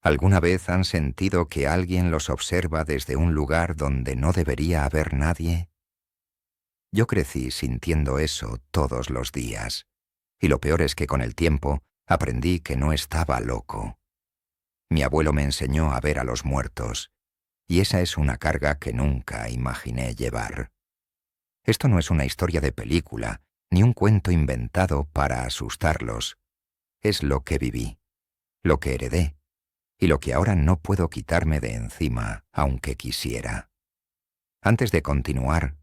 ¿Alguna vez han sentido que alguien los observa desde un lugar donde no debería haber nadie? Yo crecí sintiendo eso todos los días, y lo peor es que con el tiempo aprendí que no estaba loco. Mi abuelo me enseñó a ver a los muertos, y esa es una carga que nunca imaginé llevar. Esto no es una historia de película, ni un cuento inventado para asustarlos. Es lo que viví, lo que heredé, y lo que ahora no puedo quitarme de encima, aunque quisiera. Antes de continuar,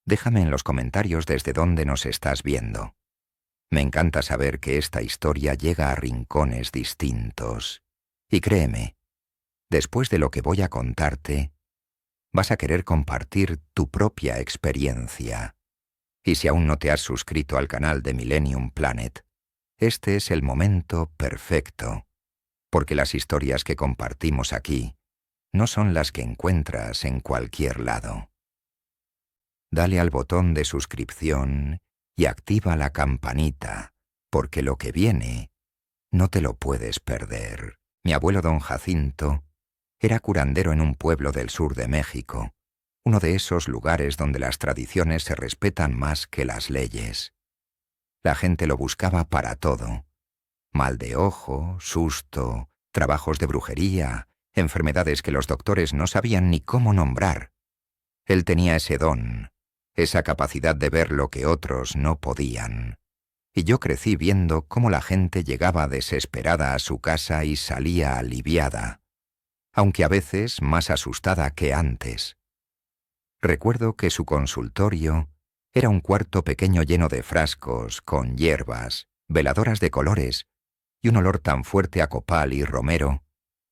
déjame en los comentarios desde dónde nos estás viendo. Me encanta saber que esta historia llega a rincones distintos. Y créeme, después de lo que voy a contarte, vas a querer compartir tu propia experiencia. Y si aún no te has suscrito al canal de Millennium Planet, este es el momento perfecto, porque las historias que compartimos aquí no son las que encuentras en cualquier lado. Dale al botón de suscripción y activa la campanita, porque lo que viene no te lo puedes perder. Mi abuelo don Jacinto era curandero en un pueblo del sur de México, uno de esos lugares donde las tradiciones se respetan más que las leyes. La gente lo buscaba para todo: mal de ojo, susto, trabajos de brujería, enfermedades que los doctores no sabían ni cómo nombrar. Él tenía ese don, esa capacidad de ver lo que otros no podían. Y yo crecí viendo cómo la gente llegaba desesperada a su casa y salía aliviada, aunque a veces más asustada que antes. Recuerdo que su consultorio era un cuarto pequeño lleno de frascos, con hierbas, veladoras de colores y un olor tan fuerte a copal y romero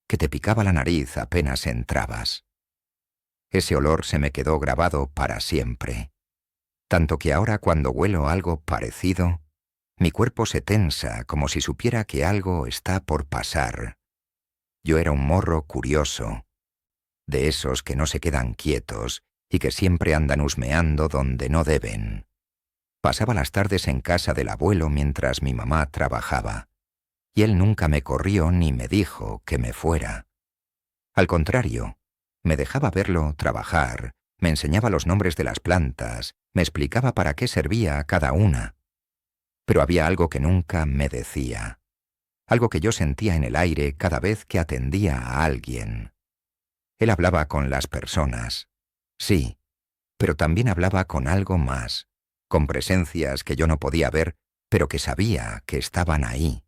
que te picaba la nariz apenas entrabas. Ese olor se me quedó grabado para siempre, tanto que ahora cuando huelo algo parecido, mi cuerpo se tensa como si supiera que algo está por pasar. Yo era un morro curioso, de esos que no se quedan quietos y que siempre andan husmeando donde no deben. Pasaba las tardes en casa del abuelo mientras mi mamá trabajaba, y él nunca me corrió ni me dijo que me fuera. Al contrario, me dejaba verlo trabajar, me enseñaba los nombres de las plantas, me explicaba para qué servía cada una. Pero había algo que nunca me decía, algo que yo sentía en el aire cada vez que atendía a alguien. Él hablaba con las personas, sí, pero también hablaba con algo más, con presencias que yo no podía ver, pero que sabía que estaban ahí.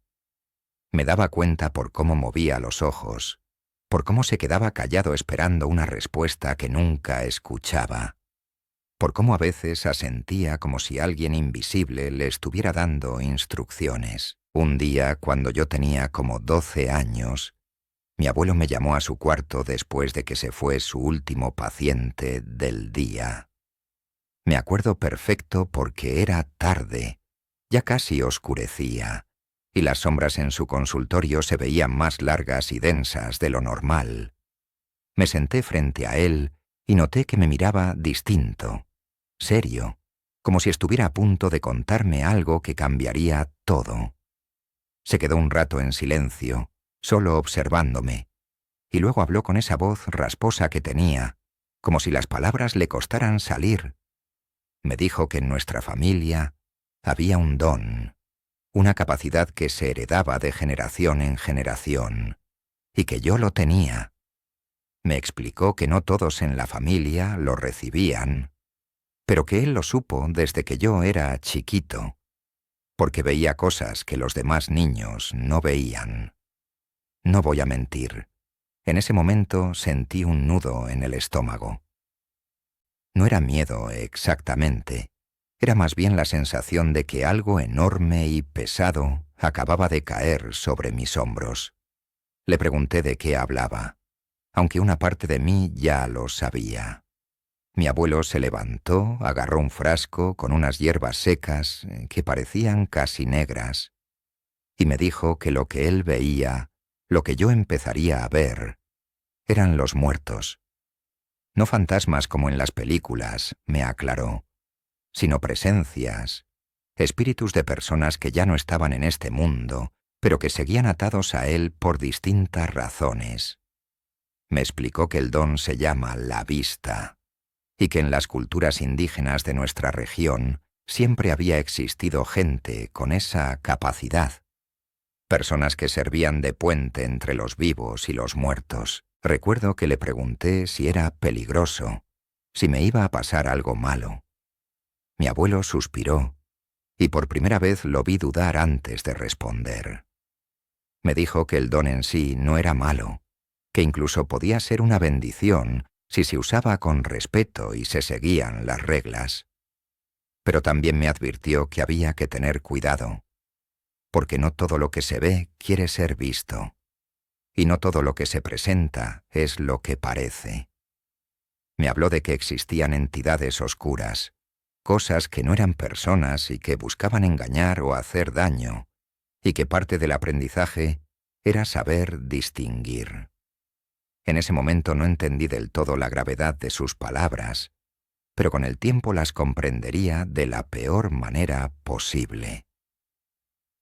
Me daba cuenta por cómo movía los ojos, por cómo se quedaba callado esperando una respuesta que nunca escuchaba, por cómo a veces asentía como si alguien invisible le estuviera dando instrucciones. Un día, cuando yo tenía como 12 años, mi abuelo me llamó a su cuarto después de que se fue su último paciente del día. Me acuerdo perfecto porque era tarde, ya casi oscurecía, y las sombras en su consultorio se veían más largas y densas de lo normal. Me senté frente a él y noté que me miraba distinto, serio, como si estuviera a punto de contarme algo que cambiaría todo. Se quedó un rato en silencio, solo observándome, y luego habló con esa voz rasposa que tenía, como si las palabras le costaran salir. Me dijo que en nuestra familia había un don, una capacidad que se heredaba de generación en generación, y que yo lo tenía. Me explicó que no todos en la familia lo recibían, pero que él lo supo desde que yo era chiquito, porque veía cosas que los demás niños no veían. No voy a mentir, en ese momento sentí un nudo en el estómago. No era miedo exactamente, era más bien la sensación de que algo enorme y pesado acababa de caer sobre mis hombros. Le pregunté de qué hablaba, aunque una parte de mí ya lo sabía. Mi abuelo se levantó, agarró un frasco con unas hierbas secas que parecían casi negras, y me dijo que lo que él veía, lo que yo empezaría a ver, eran los muertos. No fantasmas como en las películas, me aclaró, sino presencias, espíritus de personas que ya no estaban en este mundo, pero que seguían atados a él por distintas razones. Me explicó que el don se llama la vista, y que en las culturas indígenas de nuestra región siempre había existido gente con esa capacidad. Personas que servían de puente entre los vivos y los muertos. Recuerdo que le pregunté si era peligroso, si me iba a pasar algo malo. Mi abuelo suspiró, y por primera vez lo vi dudar antes de responder. Me dijo que el don en sí no era malo, que incluso podía ser una bendición si se usaba con respeto y se seguían las reglas. Pero también me advirtió que había que tener cuidado, porque no todo lo que se ve quiere ser visto, y no todo lo que se presenta es lo que parece. Me habló de que existían entidades oscuras, cosas que no eran personas y que buscaban engañar o hacer daño, y que parte del aprendizaje era saber distinguir. En ese momento no entendí del todo la gravedad de sus palabras, pero con el tiempo las comprendería de la peor manera posible.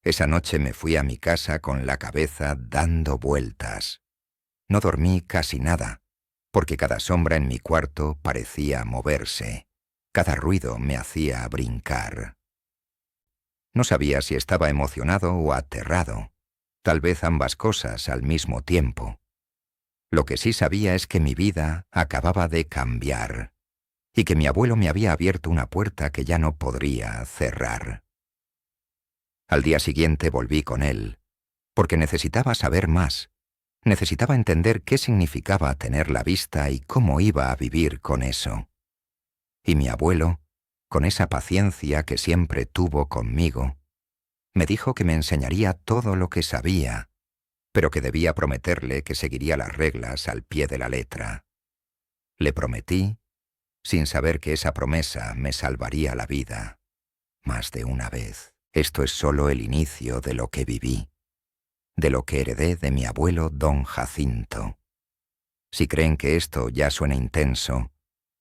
Esa noche me fui a mi casa con la cabeza dando vueltas. No dormí casi nada, porque cada sombra en mi cuarto parecía moverse. Cada ruido me hacía brincar. No sabía si estaba emocionado o aterrado, tal vez ambas cosas al mismo tiempo. Lo que sí sabía es que mi vida acababa de cambiar, y que mi abuelo me había abierto una puerta que ya no podría cerrar. Al día siguiente volví con él, porque necesitaba saber más. Necesitaba entender qué significaba tener la vista y cómo iba a vivir con eso. Y mi abuelo, con esa paciencia que siempre tuvo conmigo, me dijo que me enseñaría todo lo que sabía, pero que debía prometerle que seguiría las reglas al pie de la letra. Le prometí, sin saber que esa promesa me salvaría la vida. Más de una vez. Esto es solo el inicio de lo que viví, de lo que heredé de mi abuelo don Jacinto. Si creen que esto ya suena intenso,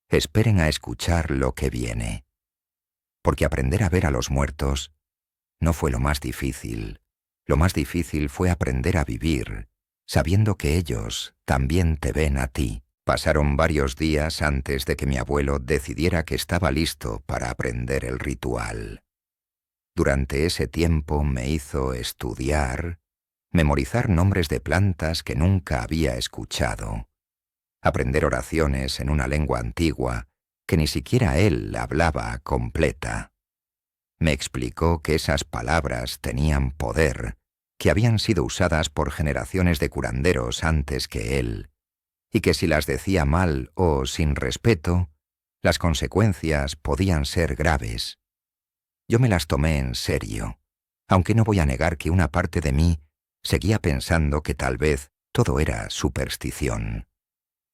esperen a escuchar lo que viene. Porque aprender a ver a los muertos no fue lo más difícil. Lo más difícil fue aprender a vivir, sabiendo que ellos también te ven a ti. Pasaron varios días antes de que mi abuelo decidiera que estaba listo para aprender el ritual. Durante ese tiempo me hizo estudiar, memorizar nombres de plantas que nunca había escuchado, aprender oraciones en una lengua antigua que ni siquiera él hablaba completa. Me explicó que esas palabras tenían poder, que habían sido usadas por generaciones de curanderos antes que él, y que si las decía mal o sin respeto, las consecuencias podían ser graves. Yo me las tomé en serio, aunque no voy a negar que una parte de mí seguía pensando que tal vez todo era superstición,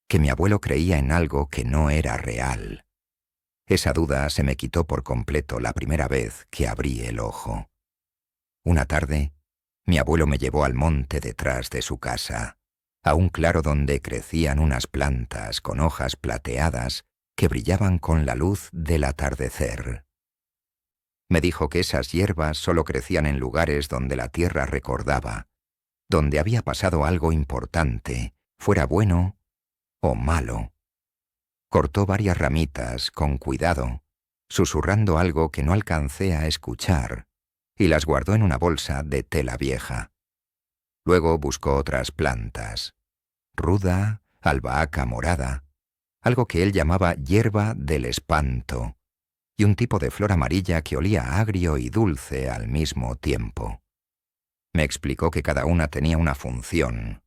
que mi abuelo creía en algo que no era real. Esa duda se me quitó por completo la primera vez que abrí el ojo. Una tarde, mi abuelo me llevó al monte detrás de su casa, a un claro donde crecían unas plantas con hojas plateadas que brillaban con la luz del atardecer. Me dijo que esas hierbas solo crecían en lugares donde la tierra recordaba, donde había pasado algo importante, fuera bueno o malo. Cortó varias ramitas con cuidado, susurrando algo que no alcancé a escuchar, y las guardó en una bolsa de tela vieja. Luego buscó otras plantas, ruda, albahaca morada, algo que él llamaba hierba del espanto, y un tipo de flor amarilla que olía agrio y dulce al mismo tiempo. Me explicó que cada una tenía una función,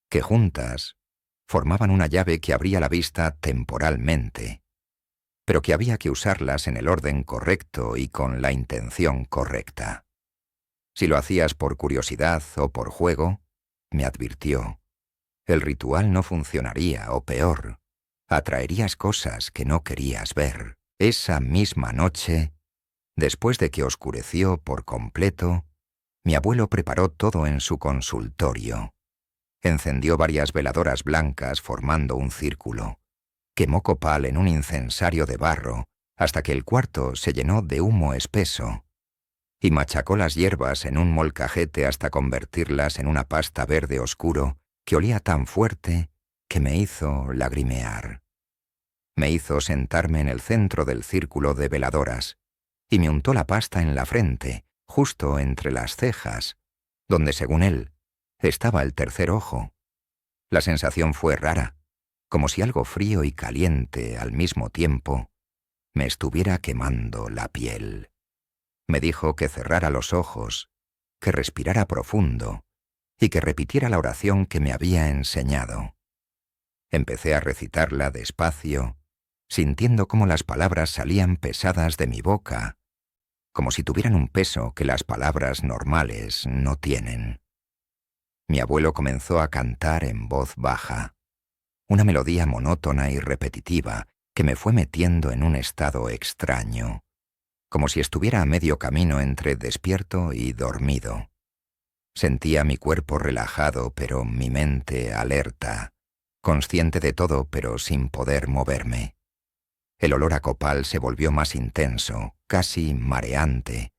que juntas formaban una llave que abría la vista temporalmente, pero que había que usarlas en el orden correcto y con la intención correcta. Si lo hacías por curiosidad o por juego, me advirtió, el ritual no funcionaría o peor, atraerías cosas que no querías ver. Esa misma noche, después de que oscureció por completo, mi abuelo preparó todo en su consultorio. Encendió varias veladoras blancas formando un círculo. Quemó copal en un incensario de barro hasta que el cuarto se llenó de humo espeso. y machacó las hierbas en un molcajete hasta convertirlas en una pasta verde oscuro que olía tan fuerte que me hizo lagrimear. Me hizo sentarme en el centro del círculo de veladoras y me untó la pasta en la frente, justo entre las cejas, donde, según él, estaba el tercer ojo. La sensación fue rara, como si algo frío y caliente al mismo tiempo me estuviera quemando la piel. Me dijo que cerrara los ojos, que respirara profundo y que repitiera la oración que me había enseñado. Empecé a recitarla despacio, sintiendo cómo las palabras salían pesadas de mi boca, como si tuvieran un peso que las palabras normales no tienen. Mi abuelo comenzó a cantar en voz baja, una melodía monótona y repetitiva que me fue metiendo en un estado extraño, como si estuviera a medio camino entre despierto y dormido. Sentía mi cuerpo relajado, pero mi mente alerta, consciente de todo, pero sin poder moverme. El olor a copal se volvió más intenso, casi mareante,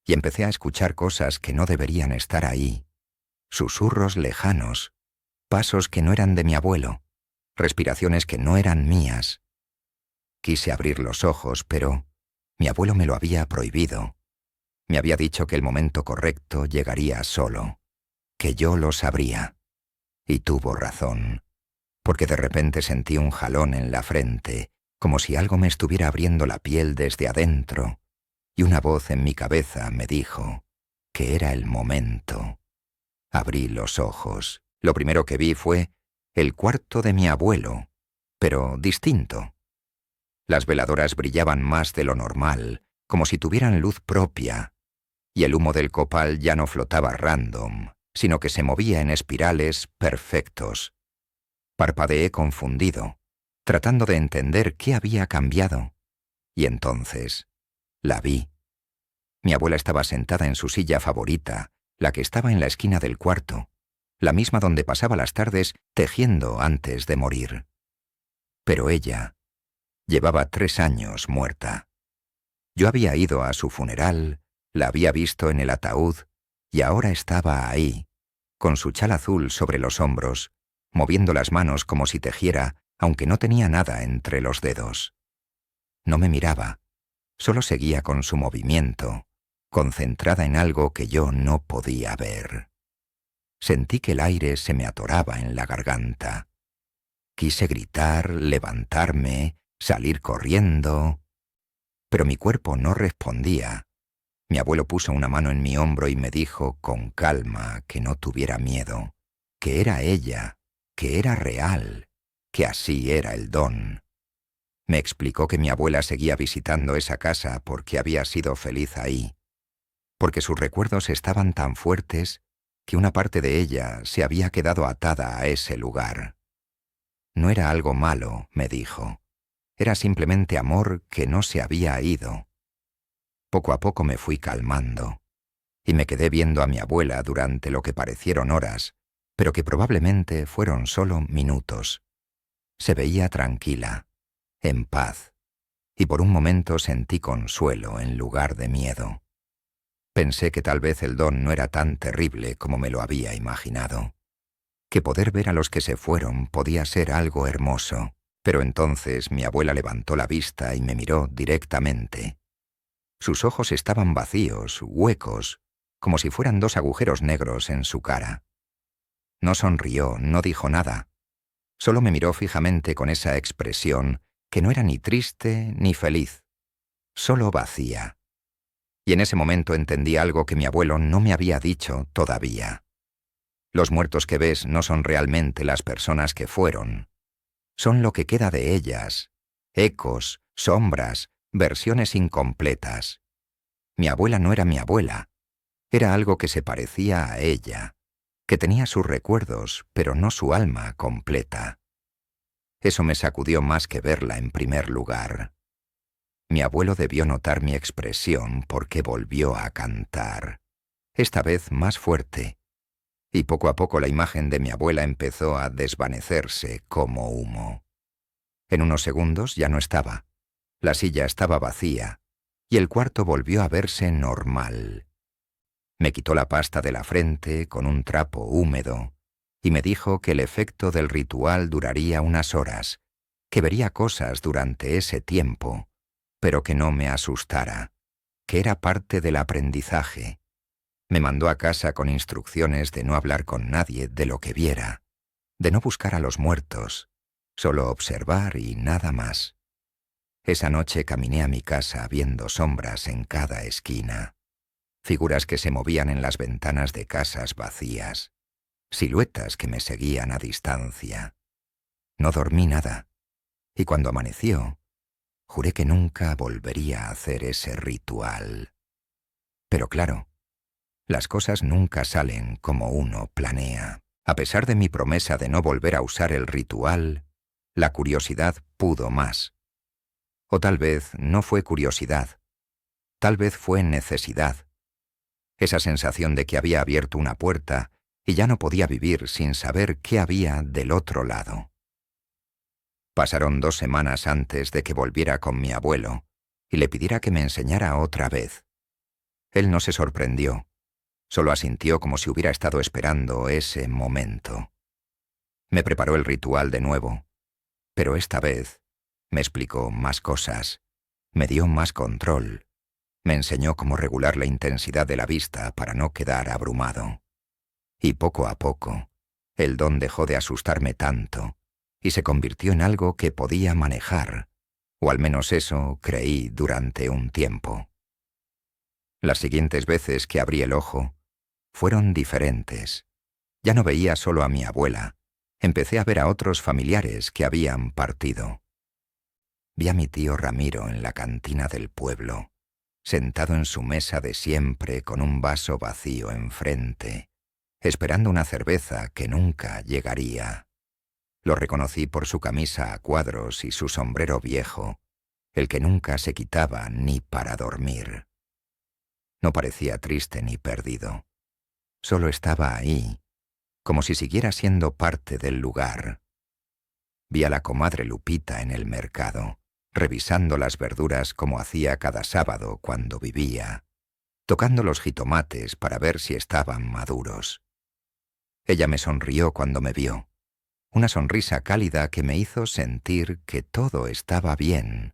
y empecé a escuchar cosas que no deberían estar ahí, susurros lejanos, pasos que no eran de mi abuelo, respiraciones que no eran mías. Quise abrir los ojos, pero mi abuelo me lo había prohibido. Me había dicho que el momento correcto llegaría solo, que yo lo sabría. Y tuvo razón, porque de repente sentí un jalón en la frente, como si algo me estuviera abriendo la piel desde adentro, y una voz en mi cabeza me dijo que era el momento. Abrí los ojos. Lo primero que vi fue el cuarto de mi abuelo, pero distinto. Las veladoras brillaban más de lo normal, como si tuvieran luz propia, y el humo del copal ya no flotaba random, sino que se movía en espirales perfectos. Parpadeé confundido, tratando de entender qué había cambiado, y entonces la vi. Mi abuela estaba sentada en su silla favorita, la que estaba en la esquina del cuarto, la misma donde pasaba las tardes tejiendo antes de morir. Pero ella llevaba 3 años muerta. Yo había ido a su funeral, la había visto en el ataúd, y ahora estaba ahí, con su chal azul sobre los hombros, moviendo las manos como si tejiera, aunque no tenía nada entre los dedos. No me miraba, solo seguía con su movimiento, concentrada en algo que yo no podía ver. Sentí que el aire se me atoraba en la garganta. Quise gritar, levantarme, salir corriendo, pero mi cuerpo no respondía. Mi abuelo puso una mano en mi hombro y me dijo con calma que no tuviera miedo, que era ella, que era real, que así era el don. Me explicó que mi abuela seguía visitando esa casa porque había sido feliz ahí, porque sus recuerdos estaban tan fuertes que una parte de ella se había quedado atada a ese lugar. No era algo malo, me dijo. Era simplemente amor que no se había ido. Poco a poco me fui calmando, y me quedé viendo a mi abuela durante lo que parecieron horas, pero que probablemente fueron solo minutos. Se veía tranquila, en paz, y por un momento sentí consuelo en lugar de miedo. Pensé que tal vez el don no era tan terrible como me lo había imaginado, que poder ver a los que se fueron podía ser algo hermoso, pero entonces mi abuela levantó la vista y me miró directamente. Sus ojos estaban vacíos, huecos, como si fueran 2 agujeros negros en su cara. No sonrió, no dijo nada. Solo me miró fijamente con esa expresión que no era ni triste ni feliz, solo vacía. Y en ese momento entendí algo que mi abuelo no me había dicho todavía. Los muertos que ves no son realmente las personas que fueron. Son lo que queda de ellas, ecos, sombras, versiones incompletas. Mi abuela no era mi abuela, era algo que se parecía a ella, que tenía sus recuerdos, pero no su alma completa. Eso me sacudió más que verla en primer lugar. Mi abuelo debió notar mi expresión porque volvió a cantar, esta vez más fuerte, y poco a poco la imagen de mi abuela empezó a desvanecerse como humo. En unos segundos ya no estaba. La silla estaba vacía, y el cuarto volvió a verse normal. Me quitó la pasta de la frente con un trapo húmedo y me dijo que el efecto del ritual duraría unas horas, que vería cosas durante ese tiempo, pero que no me asustara, que era parte del aprendizaje. Me mandó a casa con instrucciones de no hablar con nadie de lo que viera, de no buscar a los muertos, solo observar y nada más. Esa noche caminé a mi casa viendo sombras en cada esquina, figuras que se movían en las ventanas de casas vacías, siluetas que me seguían a distancia. No dormí nada, y cuando amaneció, juré que nunca volvería a hacer ese ritual. Pero claro, las cosas nunca salen como uno planea. A pesar de mi promesa de no volver a usar el ritual, la curiosidad pudo más. O tal vez no fue curiosidad, tal vez fue necesidad. Esa sensación de que había abierto una puerta y ya no podía vivir sin saber qué había del otro lado. Pasaron 2 semanas antes de que volviera con mi abuelo y le pidiera que me enseñara otra vez. Él no se sorprendió, solo asintió como si hubiera estado esperando ese momento. Me preparó el ritual de nuevo, pero esta vez me explicó más cosas, me dio más control, me enseñó cómo regular la intensidad de la vista para no quedar abrumado. Y poco a poco, el don dejó de asustarme tanto y se convirtió en algo que podía manejar, o al menos eso creí durante un tiempo. Las siguientes veces que abrí el ojo fueron diferentes. Ya no veía solo a mi abuela, empecé a ver a otros familiares que habían partido. Vi a mi tío Ramiro en la cantina del pueblo, sentado en su mesa de siempre con un vaso vacío enfrente, esperando una cerveza que nunca llegaría. Lo reconocí por su camisa a cuadros y su sombrero viejo, el que nunca se quitaba ni para dormir. No parecía triste ni perdido. Solo estaba ahí, como si siguiera siendo parte del lugar. Vi a la comadre Lupita en el mercado, revisando las verduras como hacía cada sábado cuando vivía, tocando los jitomates para ver si estaban maduros. Ella me sonrió cuando me vio, una sonrisa cálida que me hizo sentir que todo estaba bien,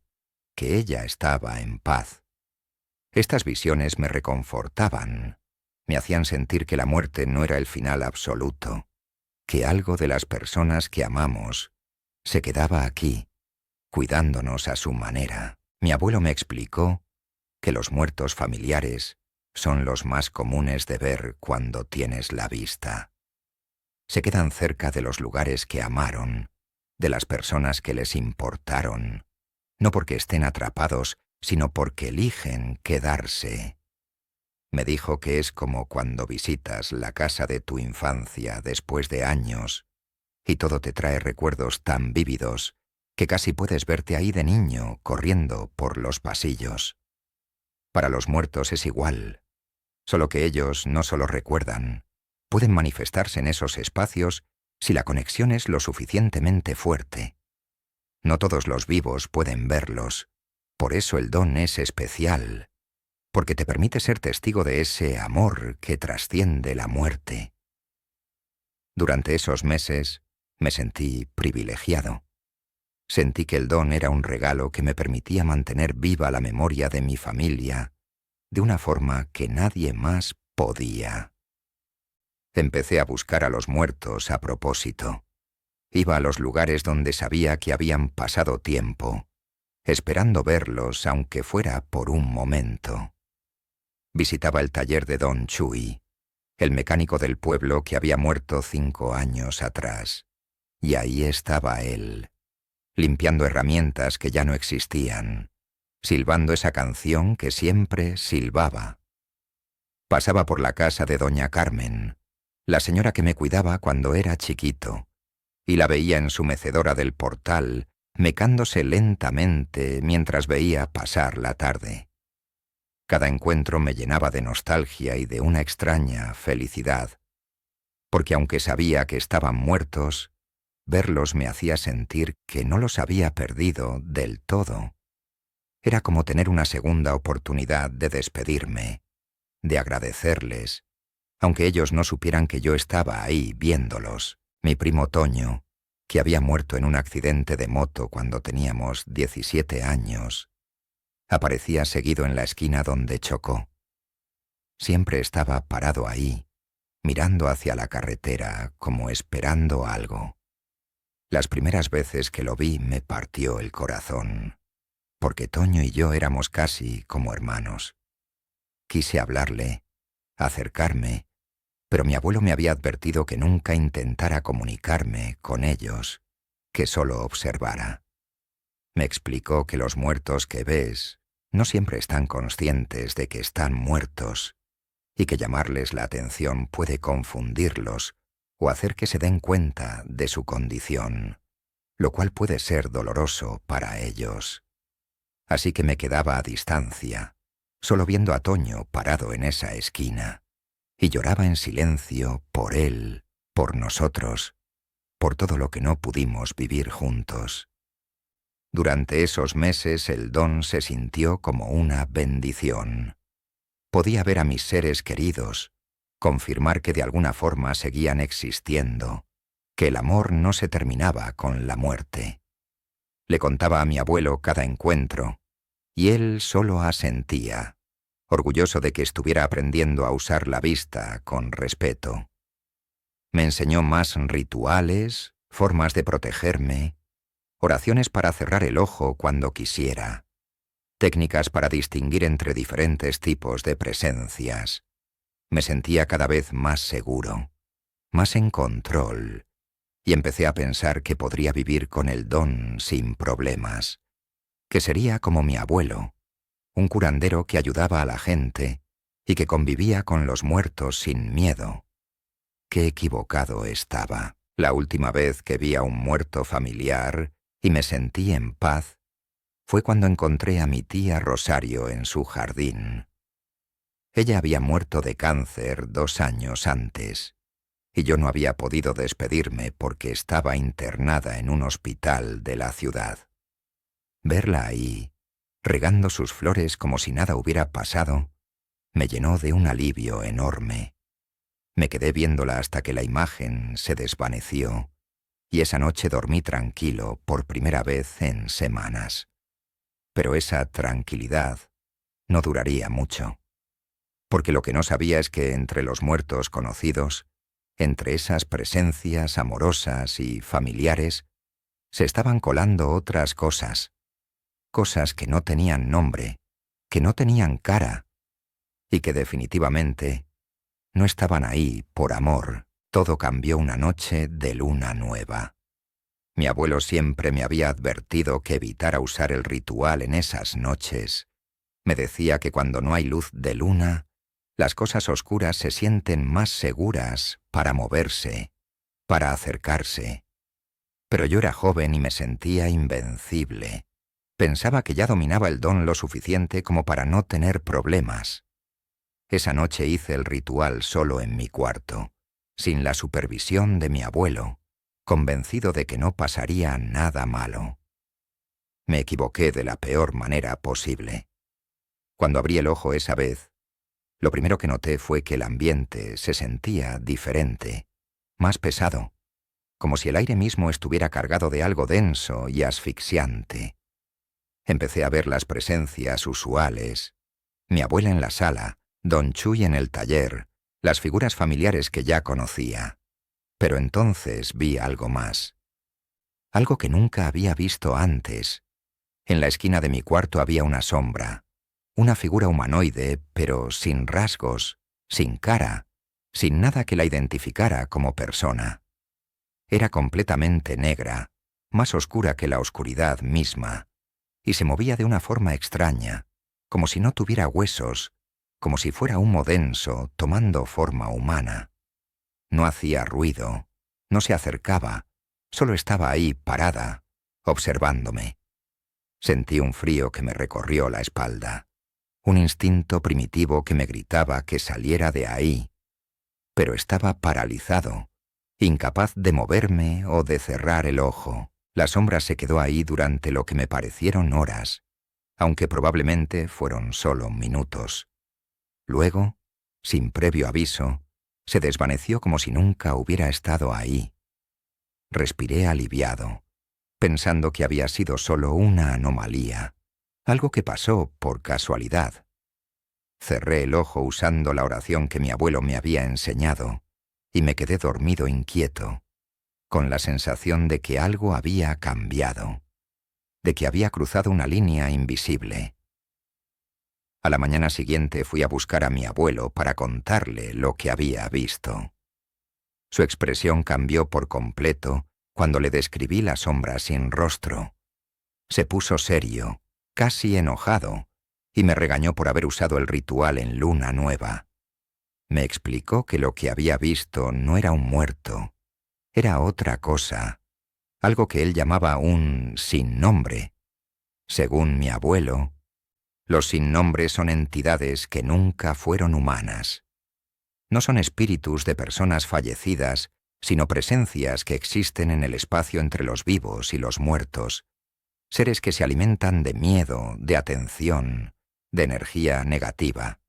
que ella estaba en paz. Estas visiones me reconfortaban, me hacían sentir que la muerte no era el final absoluto, que algo de las personas que amamos se quedaba aquí, cuidándonos a su manera. Mi abuelo me explicó que los muertos familiares son los más comunes de ver cuando tienes la vista. Se quedan cerca de los lugares que amaron, de las personas que les importaron, no porque estén atrapados, sino porque eligen quedarse. Me dijo que es como cuando visitas la casa de tu infancia después de años y todo te trae recuerdos tan vívidos que casi puedes verte ahí de niño corriendo por los pasillos. Para los muertos es igual, solo que ellos no solo recuerdan, pueden manifestarse en esos espacios si la conexión es lo suficientemente fuerte. No todos los vivos pueden verlos, por eso el don es especial, porque te permite ser testigo de ese amor que trasciende la muerte. Durante esos meses me sentí privilegiado. Sentí que el don era un regalo que me permitía mantener viva la memoria de mi familia de una forma que nadie más podía. Empecé a buscar a los muertos a propósito. Iba a los lugares donde sabía que habían pasado tiempo, esperando verlos aunque fuera por un momento. Visitaba el taller de Don Chui, el mecánico del pueblo que había muerto 5 años atrás. Y ahí estaba él, limpiando herramientas que ya no existían, silbando esa canción que siempre silbaba. Pasaba por la casa de doña Carmen, la señora que me cuidaba cuando era chiquito, y la veía en su mecedora del portal, mecándose lentamente mientras veía pasar la tarde. Cada encuentro me llenaba de nostalgia y de una extraña felicidad, porque aunque sabía que estaban muertos, verlos me hacía sentir que no los había perdido del todo. Era como tener una segunda oportunidad de despedirme, de agradecerles, aunque ellos no supieran que yo estaba ahí viéndolos. Mi primo Toño, que había muerto en un accidente de moto cuando teníamos 17 años, aparecía seguido en la esquina donde chocó. Siempre estaba parado ahí, mirando hacia la carretera como esperando algo. Las primeras veces que lo vi me partió el corazón, porque Toño y yo éramos casi como hermanos. Quise hablarle, acercarme, pero mi abuelo me había advertido que nunca intentara comunicarme con ellos, que solo observara. Me explicó que los muertos que ves no siempre están conscientes de que están muertos y que llamarles la atención puede confundirlos o hacer que se den cuenta de su condición, lo cual puede ser doloroso para ellos. Así que me quedaba a distancia, solo viendo a Toño parado en esa esquina, y lloraba en silencio por él, por nosotros, por todo lo que no pudimos vivir juntos. Durante esos meses el don se sintió como una bendición. Podía ver a mis seres queridos, confirmar que de alguna forma seguían existiendo, que el amor no se terminaba con la muerte. Le contaba a mi abuelo cada encuentro, y él solo asentía, orgulloso de que estuviera aprendiendo a usar la vista con respeto. Me enseñó más rituales, formas de protegerme, oraciones para cerrar el ojo cuando quisiera, técnicas para distinguir entre diferentes tipos de presencias. Me sentía cada vez más seguro, más en control, y empecé a pensar que podría vivir con el don sin problemas, que sería como mi abuelo, un curandero que ayudaba a la gente y que convivía con los muertos sin miedo. Qué equivocado estaba. La última vez que vi a un muerto familiar y me sentí en paz fue cuando encontré a mi tía Rosario en su jardín. Ella había muerto de cáncer 2 años antes, y yo no había podido despedirme porque estaba internada en un hospital de la ciudad. Verla ahí, regando sus flores como si nada hubiera pasado, me llenó de un alivio enorme. Me quedé viéndola hasta que la imagen se desvaneció, y esa noche dormí tranquilo por primera vez en semanas. Pero esa tranquilidad no duraría mucho, porque lo que no sabía es que entre los muertos conocidos, entre esas presencias amorosas y familiares, se estaban colando otras cosas, cosas que no tenían nombre, que no tenían cara, y que definitivamente no estaban ahí por amor. Todo cambió una noche de luna nueva. Mi abuelo siempre me había advertido que evitara usar el ritual en esas noches. Me decía que cuando no hay luz de luna, las cosas oscuras se sienten más seguras para moverse, para acercarse. Pero yo era joven y me sentía invencible. Pensaba que ya dominaba el don lo suficiente como para no tener problemas. Esa noche hice el ritual solo en mi cuarto, sin la supervisión de mi abuelo, convencido de que no pasaría nada malo. Me equivoqué de la peor manera posible. Cuando abrí el ojo esa vez, lo primero que noté fue que el ambiente se sentía diferente, más pesado, como si el aire mismo estuviera cargado de algo denso y asfixiante. Empecé a ver las presencias usuales, mi abuela en la sala, don Chuy en el taller, las figuras familiares que ya conocía. Pero entonces vi algo más. Algo que nunca había visto antes. En la esquina de mi cuarto había una sombra, una figura humanoide, pero sin rasgos, sin cara, sin nada que la identificara como persona. Era completamente negra, más oscura que la oscuridad misma, y se movía de una forma extraña, como si no tuviera huesos, como si fuera humo denso tomando forma humana. No hacía ruido, no se acercaba, solo estaba ahí parada, observándome. Sentí un frío que me recorrió la espalda, un instinto primitivo que me gritaba que saliera de ahí, pero estaba paralizado, incapaz de moverme o de cerrar el ojo. La sombra se quedó ahí durante lo que me parecieron horas, aunque probablemente fueron solo minutos. Luego sin previo aviso, se desvaneció como si nunca hubiera estado ahí. Respiré aliviado, pensando que había sido solo una anomalía, algo que pasó por casualidad. Cerré el ojo usando la oración que mi abuelo me había enseñado y me quedé dormido inquieto, con la sensación de que algo había cambiado, de que había cruzado una línea invisible. A la mañana siguiente fui a buscar a mi abuelo para contarle lo que había visto. Su expresión cambió por completo cuando le describí la sombra sin rostro. Se puso serio, casi enojado, y me regañó por haber usado el ritual en luna nueva. Me explicó que lo que había visto no era un muerto, era otra cosa, algo que él llamaba un sin nombre. Según mi abuelo, los sin nombre son entidades que nunca fueron humanas. No son espíritus de personas fallecidas, sino presencias que existen en el espacio entre los vivos y los muertos, seres que se alimentan de miedo, de atención, de energía negativa.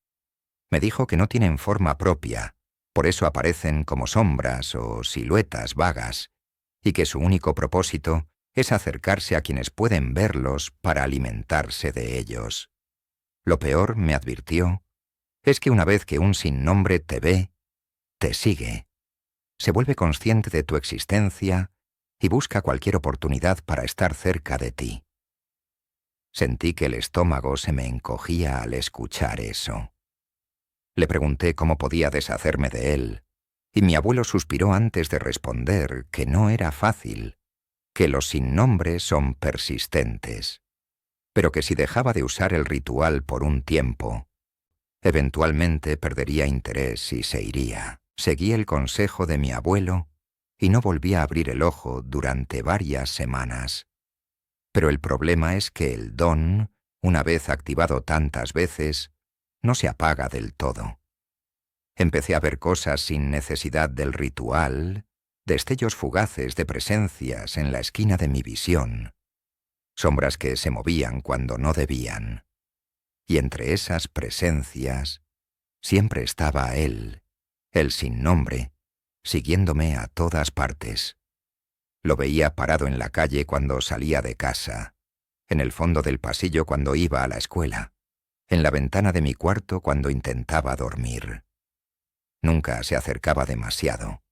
Me dijo que no tienen forma propia, por eso aparecen como sombras o siluetas vagas, y que su único propósito es acercarse a quienes pueden verlos para alimentarse de ellos. Lo peor, me advirtió, es que una vez que un sin nombre te ve, te sigue, se vuelve consciente de tu existencia y busca cualquier oportunidad para estar cerca de ti. Sentí que el estómago se me encogía al escuchar eso. Le pregunté cómo podía deshacerme de él, y mi abuelo suspiró antes de responder que no era fácil, que los sin nombre son persistentes, pero que si dejaba de usar el ritual por un tiempo, eventualmente perdería interés y se iría. Seguí el consejo de mi abuelo y no volví a abrir el ojo durante varias semanas. Pero el problema es que el don, una vez activado tantas veces, no se apaga del todo. Empecé a ver cosas sin necesidad del ritual, destellos fugaces de presencias en la esquina de mi visión, sombras que se movían cuando no debían. Y entre esas presencias siempre estaba él, el sin nombre, siguiéndome a todas partes. Lo veía parado en la calle cuando salía de casa, en el fondo del pasillo cuando iba a la escuela, en la ventana de mi cuarto cuando intentaba dormir. Nunca se acercaba demasiado,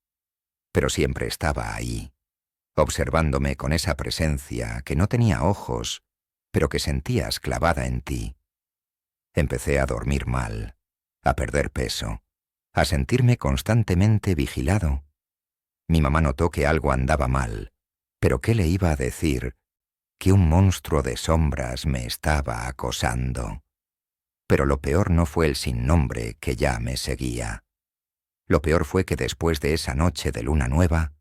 pero siempre estaba ahí, observándome con esa presencia que no tenía ojos, pero que sentías clavada en ti. Empecé a dormir mal, a perder peso, a sentirme constantemente vigilado. Mi mamá notó que algo andaba mal, pero ¿qué le iba a decir? Que un monstruo de sombras me estaba acosando. Pero lo peor no fue el sin nombre que ya me seguía. Lo peor fue que después de esa noche de luna nueva,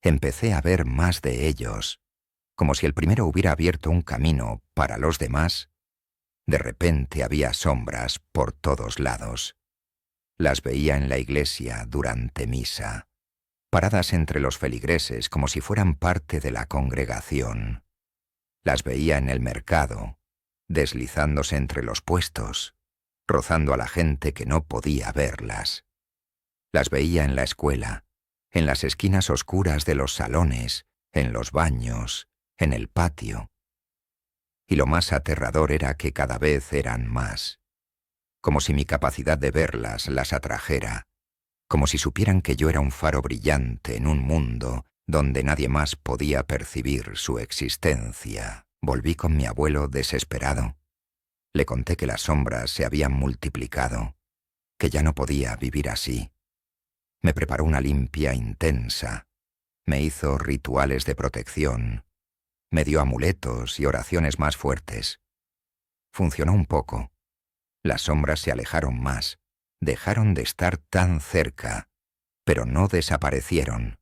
empecé a ver más de ellos, como si el primero hubiera abierto un camino para los demás. De repente había sombras por todos lados. Las veía en la iglesia durante misa, paradas entre los feligreses como si fueran parte de la congregación. Las veía en el mercado, deslizándose entre los puestos, rozando a la gente que no podía verlas. Las veía en la escuela, en las esquinas oscuras de los salones, en los baños, en el patio. Y lo más aterrador era que cada vez eran más, como si mi capacidad de verlas las atrajera, como si supieran que yo era un faro brillante en un mundo donde nadie más podía percibir su existencia. Volví con mi abuelo desesperado. Le conté que las sombras se habían multiplicado, que ya no podía vivir así. Me preparó una limpia intensa, me hizo rituales de protección, me dio amuletos y oraciones más fuertes. Funcionó un poco. Las sombras se alejaron más, dejaron de estar tan cerca, pero no desaparecieron.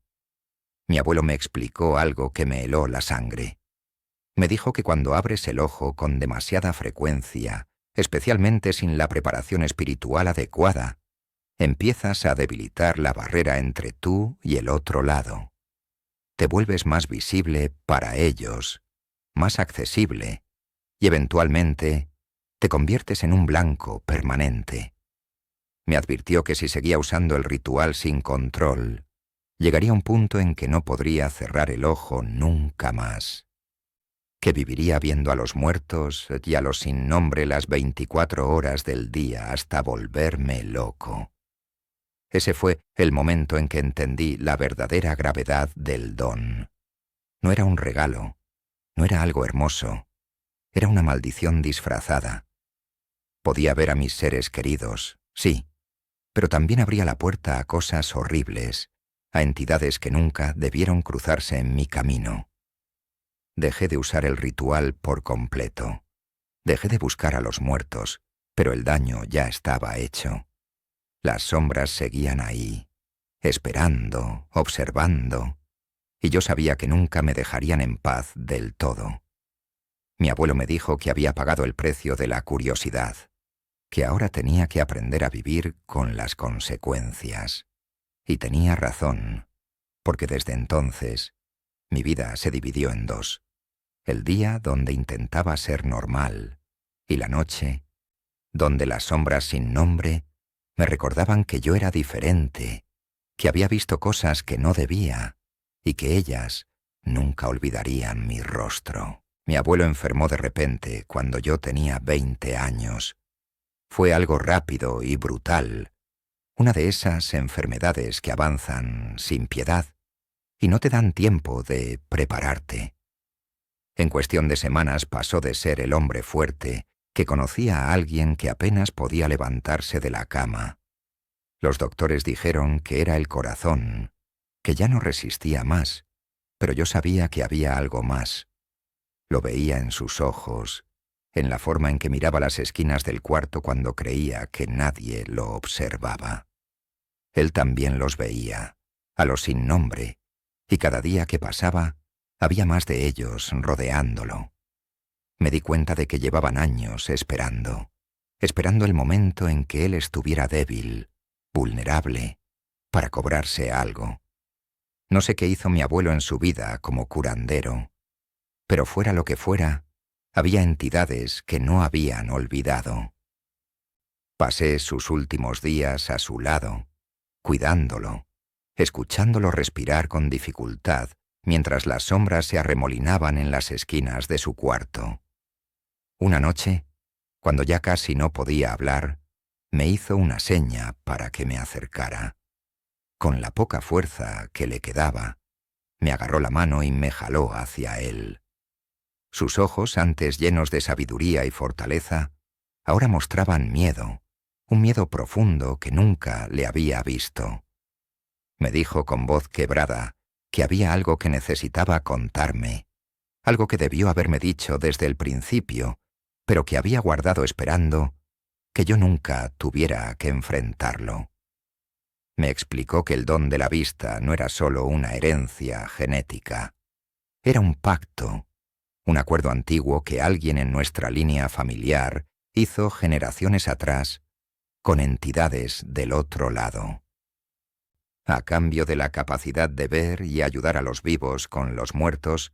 Mi abuelo me explicó algo que me heló la sangre. Me dijo que cuando abres el ojo con demasiada frecuencia, especialmente sin la preparación espiritual adecuada, empiezas a debilitar la barrera entre tú y el otro lado. Te vuelves más visible para ellos, más accesible, y eventualmente te conviertes en un blanco permanente. Me advirtió que si seguía usando el ritual sin control, llegaría un punto en que no podría cerrar el ojo nunca más, que viviría viendo a los muertos y a los sin nombre las 24 horas del día hasta volverme loco. Ese fue el momento en que entendí la verdadera gravedad del don. No era un regalo, no era algo hermoso, era una maldición disfrazada. Podía ver a mis seres queridos, sí, pero también abría la puerta a cosas horribles, a entidades que nunca debieron cruzarse en mi camino. Dejé de usar el ritual por completo. Dejé de buscar a los muertos, pero el daño ya estaba hecho. Las sombras seguían ahí, esperando, observando, y yo sabía que nunca me dejarían en paz del todo. Mi abuelo me dijo que había pagado el precio de la curiosidad, que ahora tenía que aprender a vivir con las consecuencias. Y tenía razón, porque desde entonces mi vida se dividió en dos: el día donde intentaba ser normal y la noche donde las sombras sin nombre me recordaban que yo era diferente, que había visto cosas que no debía y que ellas nunca olvidarían mi rostro. Mi abuelo enfermó de repente cuando yo tenía 20 años. Fue algo rápido y brutal, una de esas enfermedades que avanzan sin piedad y no te dan tiempo de prepararte. En cuestión de semanas pasó de ser el hombre fuerte que conocía a alguien que apenas podía levantarse de la cama. Los doctores dijeron que era el corazón, que ya no resistía más, pero yo sabía que había algo más. Lo veía en sus ojos, en la forma en que miraba las esquinas del cuarto cuando creía que nadie lo observaba. Él también los veía, a los sin nombre, y cada día que pasaba había más de ellos rodeándolo. Me di cuenta de que llevaban años esperando el momento en que él estuviera débil, vulnerable, para cobrarse algo. No sé qué hizo mi abuelo en su vida como curandero, pero fuera lo que fuera, había entidades que no habían olvidado. Pasé sus últimos días a su lado, cuidándolo, escuchándolo respirar con dificultad mientras las sombras se arremolinaban en las esquinas de su cuarto. Una noche, cuando ya casi no podía hablar, me hizo una seña para que me acercara. Con la poca fuerza que le quedaba, me agarró la mano y me jaló hacia él. Sus ojos, antes llenos de sabiduría y fortaleza, ahora mostraban miedo, un miedo profundo que nunca le había visto. Me dijo con voz quebrada que había algo que necesitaba contarme, algo que debió haberme dicho desde el principio, pero que había guardado esperando que yo nunca tuviera que enfrentarlo. Me explicó que el don de la vista no era solo una herencia genética, era un pacto, un acuerdo antiguo que alguien en nuestra línea familiar hizo generaciones atrás con entidades del otro lado. A cambio de la capacidad de ver y ayudar a los vivos con los muertos,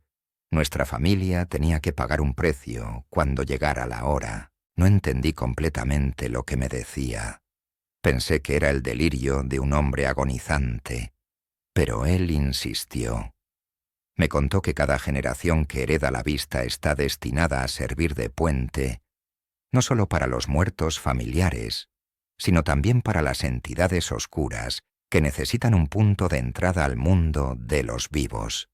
nuestra familia tenía que pagar un precio cuando llegara la hora. No entendí completamente lo que me decía. Pensé que era el delirio de un hombre agonizante, pero él insistió. Me contó que cada generación que hereda la vista está destinada a servir de puente, no solo para los muertos familiares, sino también para las entidades oscuras que necesitan un punto de entrada al mundo de los vivos.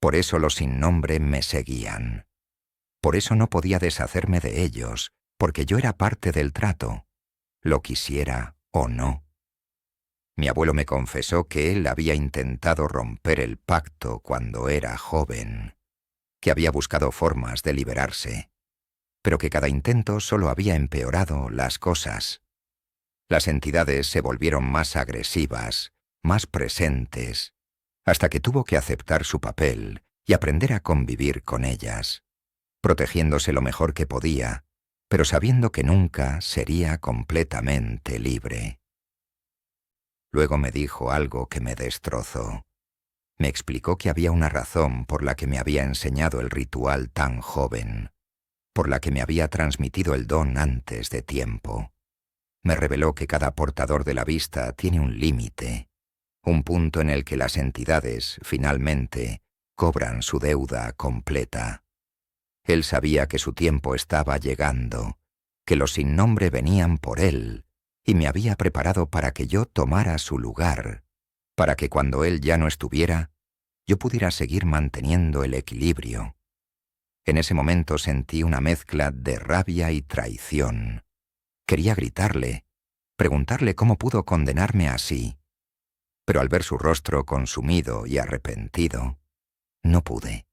Por eso los sin nombre me seguían. Por eso no podía deshacerme de ellos, porque yo era parte del trato, lo quisiera o no. Mi abuelo me confesó que él había intentado romper el pacto cuando era joven, que había buscado formas de liberarse, pero que cada intento solo había empeorado las cosas. Las entidades se volvieron más agresivas, más presentes, hasta que tuvo que aceptar su papel y aprender a convivir con ellas, protegiéndose lo mejor que podía, pero sabiendo que nunca sería completamente libre. Luego me dijo algo que me destrozó. Me explicó que había una razón por la que me había enseñado el ritual tan joven, por la que me había transmitido el don antes de tiempo. Me reveló que cada portador de la vista tiene un límite, un punto en el que las entidades, finalmente, cobran su deuda completa. Él sabía que su tiempo estaba llegando, que los sin nombre venían por él, y me había preparado para que yo tomara su lugar, para que cuando él ya no estuviera, yo pudiera seguir manteniendo el equilibrio. En ese momento sentí una mezcla de rabia y traición. Quería gritarle, preguntarle cómo pudo condenarme así, pero al ver su rostro consumido y arrepentido, no pude.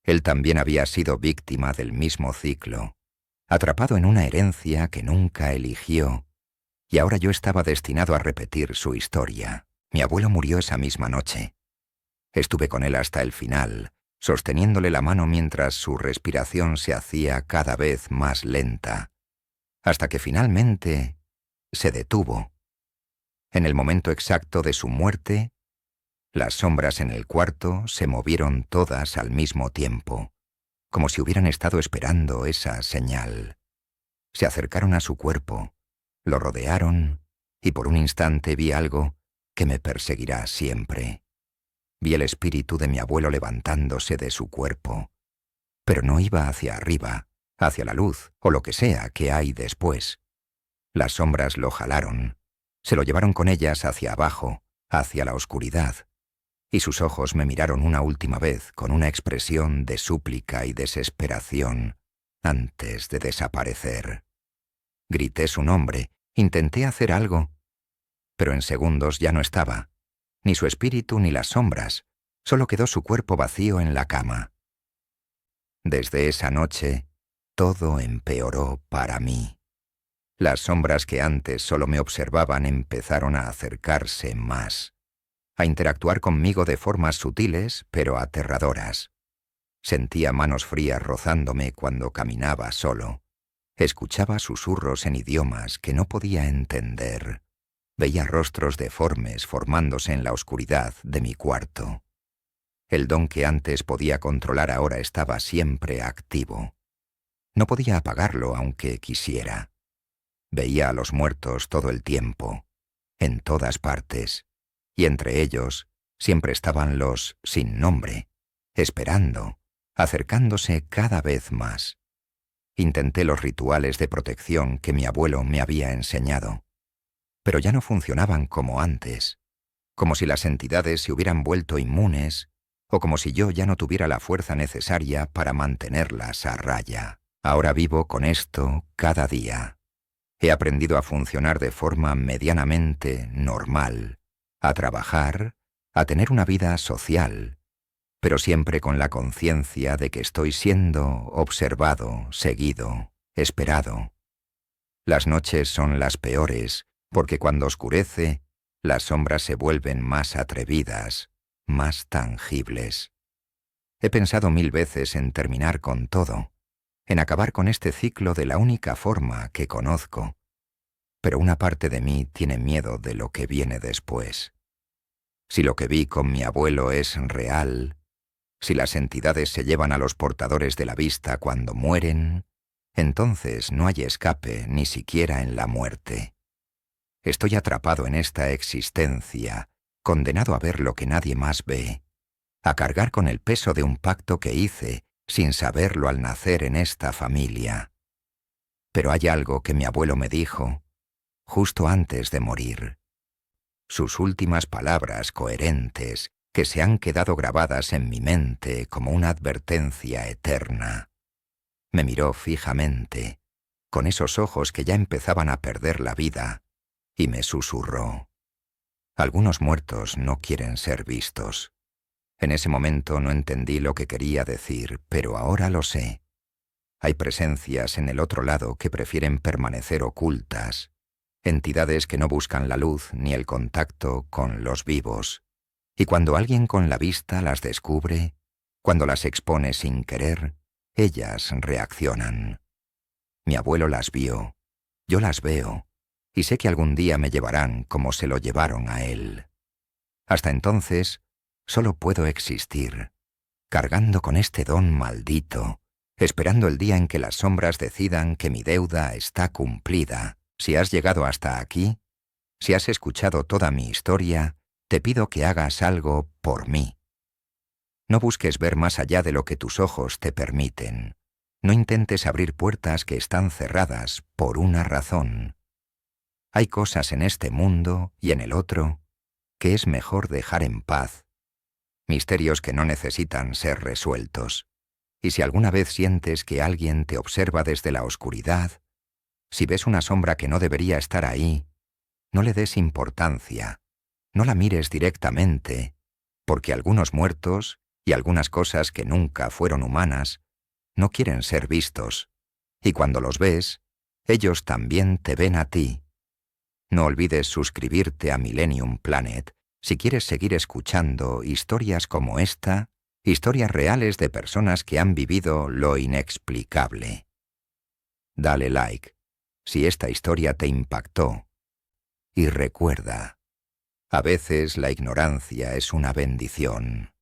Él también había sido víctima del mismo ciclo, atrapado en una herencia que nunca eligió, y ahora yo estaba destinado a repetir su historia. Mi abuelo murió esa misma noche. Estuve con él hasta el final, sosteniéndole la mano mientras su respiración se hacía cada vez más lenta, hasta que finalmente se detuvo. En el momento exacto de su muerte, las sombras en el cuarto se movieron todas al mismo tiempo, como si hubieran estado esperando esa señal. Se acercaron a su cuerpo, lo rodearon, y por un instante vi algo que me perseguirá siempre. Vi el espíritu de mi abuelo levantándose de su cuerpo, pero no iba hacia arriba, hacia la luz, o lo que sea que hay después. Las sombras lo jalaron, se lo llevaron con ellas hacia abajo, hacia la oscuridad, y sus ojos me miraron una última vez con una expresión de súplica y desesperación antes de desaparecer. Grité su nombre, intenté hacer algo, pero en segundos ya no estaba, ni su espíritu ni las sombras, solo quedó su cuerpo vacío en la cama. Desde esa noche, todo empeoró para mí. Las sombras que antes solo me observaban empezaron a acercarse más, a interactuar conmigo de formas sutiles pero aterradoras. Sentía manos frías rozándome cuando caminaba solo. Escuchaba susurros en idiomas que no podía entender. Veía rostros deformes formándose en la oscuridad de mi cuarto. El don que antes podía controlar ahora estaba siempre activo. No podía apagarlo aunque quisiera. Veía a los muertos todo el tiempo, en todas partes, y entre ellos siempre estaban los sin nombre, esperando, acercándose cada vez más. Intenté los rituales de protección que mi abuelo me había enseñado, pero ya no funcionaban como antes, como si las entidades se hubieran vuelto inmunes o como si yo ya no tuviera la fuerza necesaria para mantenerlas a raya. Ahora vivo con esto cada día. He aprendido a funcionar de forma medianamente normal, a trabajar, a tener una vida social, pero siempre con la conciencia de que estoy siendo observado, seguido, esperado. Las noches son las peores, porque cuando oscurece, las sombras se vuelven más atrevidas, más tangibles. He pensado 1000 veces en terminar con todo, en acabar con este ciclo de la única forma que conozco, pero una parte de mí tiene miedo de lo que viene después. Si lo que vi con mi abuelo es real, si las entidades se llevan a los portadores de la vista cuando mueren, entonces no hay escape ni siquiera en la muerte. Estoy atrapado en esta existencia, condenado a ver lo que nadie más ve, a cargar con el peso de un pacto que hice sin saberlo al nacer en esta familia. Pero hay algo que mi abuelo me dijo justo antes de morir. Sus últimas palabras coherentes que se han quedado grabadas en mi mente como una advertencia eterna. Me miró fijamente, con esos ojos que ya empezaban a perder la vida, y me susurró: algunos muertos no quieren ser vistos. En ese momento no entendí lo que quería decir, pero ahora lo sé. Hay presencias en el otro lado que prefieren permanecer ocultas, entidades que no buscan la luz ni el contacto con los vivos. Y cuando alguien con la vista las descubre, cuando las expone sin querer, ellas reaccionan. Mi abuelo las vio, yo las veo, y sé que algún día me llevarán como se lo llevaron a él. Hasta entonces, solo puedo existir, cargando con este don maldito, esperando el día en que las sombras decidan que mi deuda está cumplida, Si has llegado hasta aquí, si has escuchado toda mi historia, te pido que hagas algo por mí. No busques ver más allá de lo que tus ojos te permiten. No intentes abrir puertas que están cerradas por una razón. Hay cosas en este mundo y en el otro que es mejor dejar en paz. Misterios que no necesitan ser resueltos. Y si alguna vez sientes que alguien te observa desde la oscuridad, si ves una sombra que no debería estar ahí, no le des importancia, no la mires directamente, porque algunos muertos y algunas cosas que nunca fueron humanas no quieren ser vistos, y cuando los ves, ellos también te ven a ti. No olvides suscribirte a Millennium Planet si quieres seguir escuchando historias como esta, historias reales de personas que han vivido lo inexplicable. Dale like si esta historia te impactó. Y recuerda, a veces la ignorancia es una bendición.